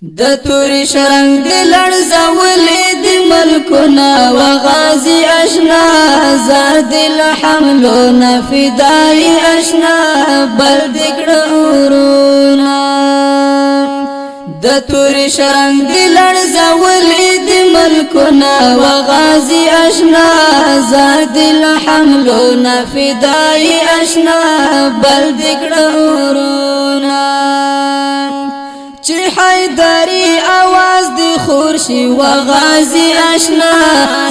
د توري شرنګ د لړزولې د ملکونه و غازي اشنا زار دل حملونه فدای اشنا بل دکړه اورونا د توري شرنګ د لړزولې د ملکونه و غازي اشنا زار دل حملونه فدای اشنا بل دکړه اورونا چی حیدری آواز دی خورشی و غازی اشنا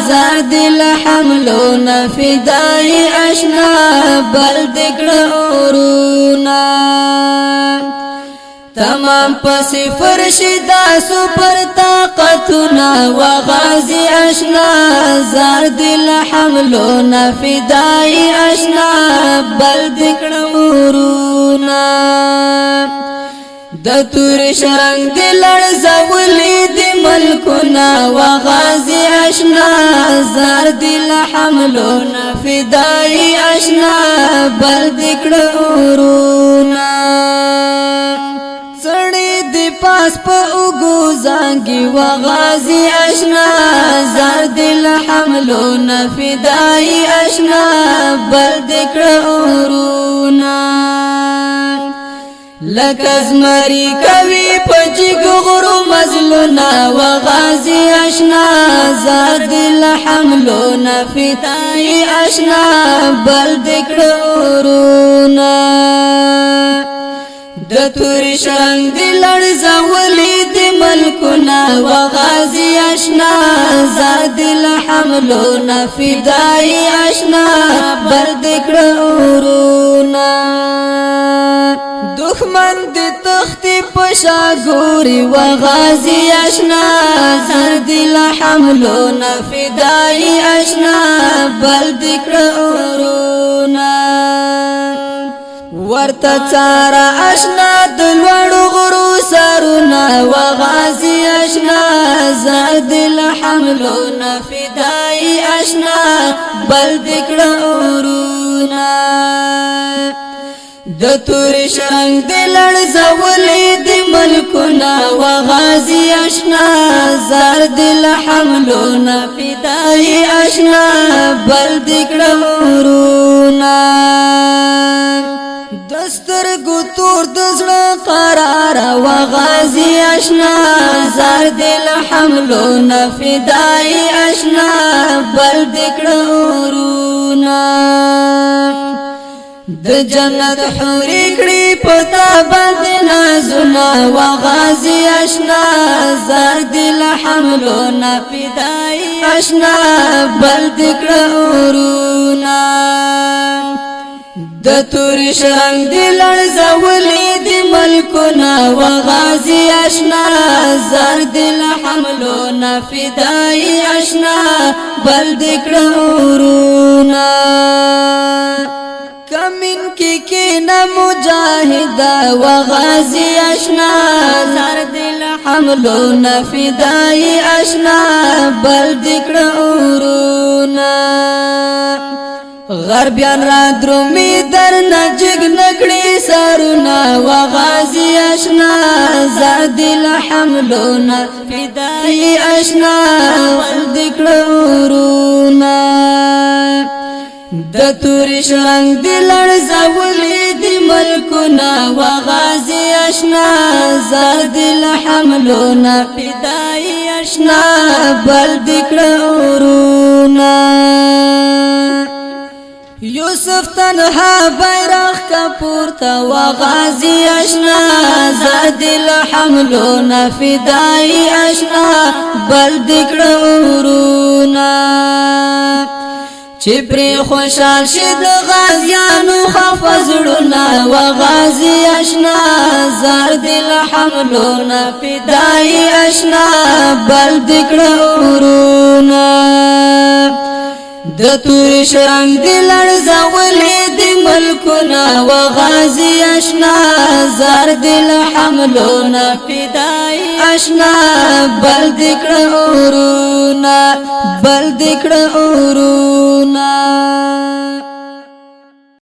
زار دل حملونا فدای اشنا بل دکڑ اورونا تمام پسی فرشدا سپر طاقتنا و غازی اشنا زار دل حملونا فدای اشنا بل دکڑ اورونا د تور شرنګ د لړزولې د ملکونه و غازي اشنا زار دل حملونه فدای اشنا بل دکړه اورونا سړې د پاس په اوګو زانګي و غازي اشنا زار دل حملونه فدای اشنا بل دکړه اورونا لکزمری کوي پجګ غرو مزلنا و غازي اشنا زار دل حملنا فدای اشنا بل دکړه اورونا د تور شرنګ د لړزولې د ملکونه و غازي اشنا زار دل حملنا فدای اشنا بل دکړه اورونا دښمن د تختی پشا ګوري و غازي اشنا زار دل حملونه فدای اشنا بل دکړه اورونا ورته چارا اشنا د لوړو غرو سرونه و غازي اشنا زار دل حملونه فدای اشنا بل دکړه اورونا د تور شرنګ د لړزولې د ملکونه و غازي اشنا زار دل حملونه فدای اشنا بل دکړه اورونا دسترګو تور د زړه قرار و غازي اشنا زار دل حملونه فدای اشنا بل دکړه اورونا د جنت حوري کړي پتا باندې نازونه و غازي اشنا زار دل حملونه فدای اشنا بل دکړه اورونا د تور شرنګ د لړزولې د ملکونه و غازي اشنا زار دل حملونه فدای اشنا بل دکړه اورونا کمن کی نا مجاهد و غازي اشنا زار دل حملونه فدای اشنا بل دکړه اورونا غربیان را درومي در نجګ نکړي سرونه و غازي اشنا زار دل حملونه فدای اشنا بل دکړه اورونا د تور شرنګ د لړزولې د ملکونه و غازي اشنا زار دل حملونه فدای اشنا بل دکړه اورونا یوسف تنها بیرغ کا پورته و غازي اشنا زار دل حملونه فدای اشنا بل دکړه اورونا چې پری خوشال شید غازیانو خفزړونه و غازي اشنا زار دل حملونه فدای اشنا بل دکړه اورونا د تور شرنګ د لړزولې د ملکونه و غازي اشنا زار دل حملونه فدای اشنا بل دکړه اورونا بل دکړه اورونا